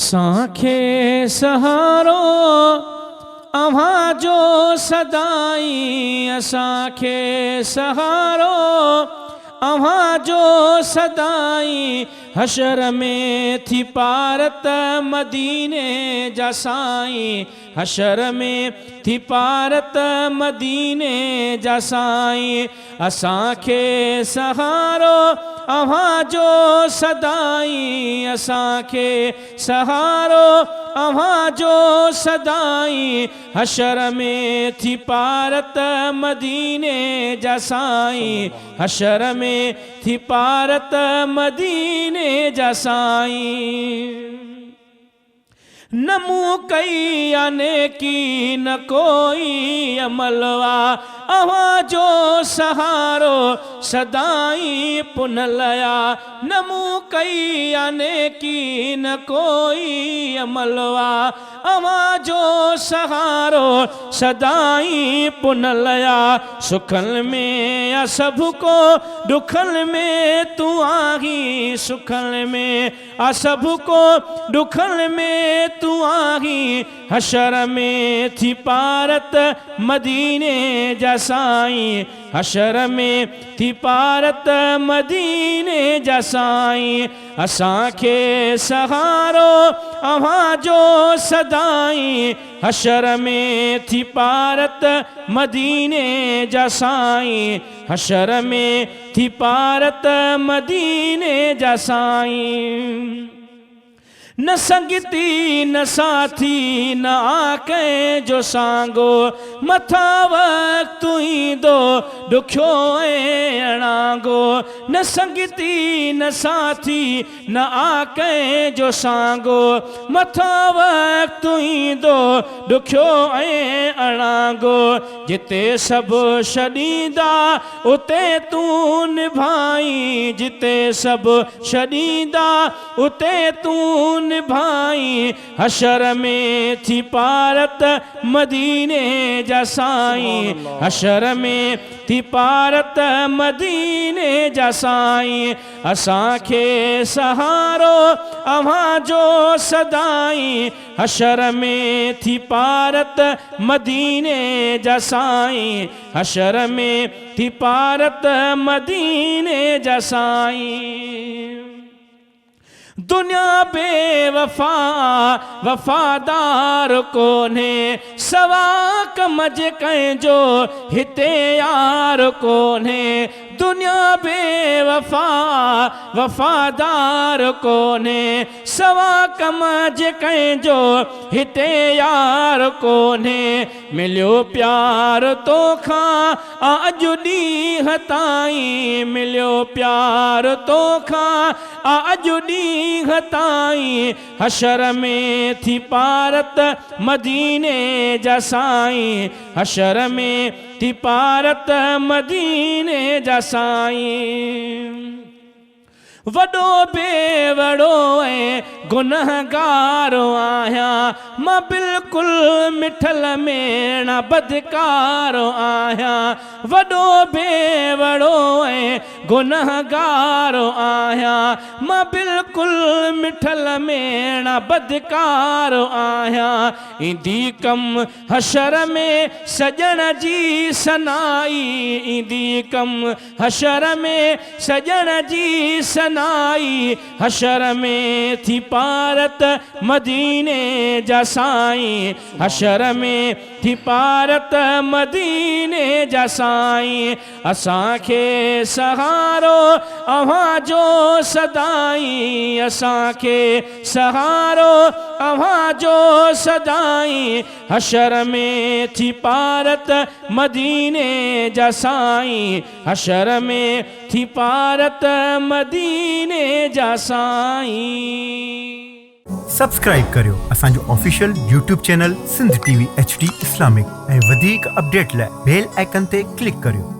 असांखे सहारो अव्हां जो सदाई, असांखे सहारो अव्हां जो सदाई। हशर में थी पारत मदीने जा साईं, हशर में थी पारत मदीने जा साईं। असांखे सहारो अव्हां जो सदाई, असांखे सहारो अव्हां जो सदाई। हशर में थी पारत मदीने जा साईं, हशर में थी पारत मदीने जा साईं। न मूं कई याने की न कोई अमलवा, अव्हां जो सहारो सदाई पुन लया। न मूं कई याने की न कोई अमलवा, अव्हां जो सहारो सदाई पुन लया। सुखल में या सबको दुखल में तू आही, सुखल में आ सबको दुखल में तू आही। हशर में थी पारत मदीने जा साईं, हशर में थी पारत मदीने जा साईं। असांखे सहारो अव्हां जो सदाई, हशर में थी पारत मदीने जा साईं, हशर में थी पारत मदीने जा साईं। न संगती न साथी न आके जो सांगो, मथा वक़्तु ईंदो ॾुखियो ऐं अणांगो। न संगती न साथी न आके जो सांगो, मथा वक़्तु ईंदो ॾुखियो ऐं अणांगो। जिते सभु छॾींदा उते तूं निभाई, जिते सभु छॾींदा उते तूं निभाई। हशर में थी पारत मदीने जा साईं, हशर में थी पारत मदीने जा साईं। असांखे सहारो अव्हां जो सदाई, हशर में थी पारत मदीने जा साईं, हशर में थी पारत मदीने जा साईं। दुनिया बेवफा वफादार कोन्हे, सवा कम जे कंहिंजो हिते यार कोन्हे। दुनिया बेवफा वफादार कोन्हे, सवा कम जे कंहिंजो हिते यार कोन्हे। मिलियो प्यार तोखां अॼु ॾींहं ताईं, मिलियो प्यार तोखां अॼु ॾींहं ताईं। हशर में थी पारत मदीने जा साईं, हशर में थी पारत मदीने जा साईं। वॾो बेवड़ो ऐं गुनहगार आहियां, मां बिल्कुलु मिठल में न बदकार आहियां। वॾो बेवड़ो ऐं गुनहगार आहियां, मां बिल्कुलु मिठल में न बदकार आहियां। ईंदी कम हशर में सजण जी सनाई, ईंदी कम हशर में सजण जी सनाई। हशर में थी पारत मदीने जा साईं, हशर में थी पारत मदीने जा साईं। असांखे सहारो अव्हां जो सदाई, असांखे सहारो अव्हां जो सदाई। हशर में थी पारत मदीने जा साईं, हशर में थी पारत मदीने जा साईं। सब्सक्राइब करियो असांजो official YouTube channel Sindh TV HD Islamic ऐं वधीक अपडेट लाइ बेल आइकन ते क्लिक करियो।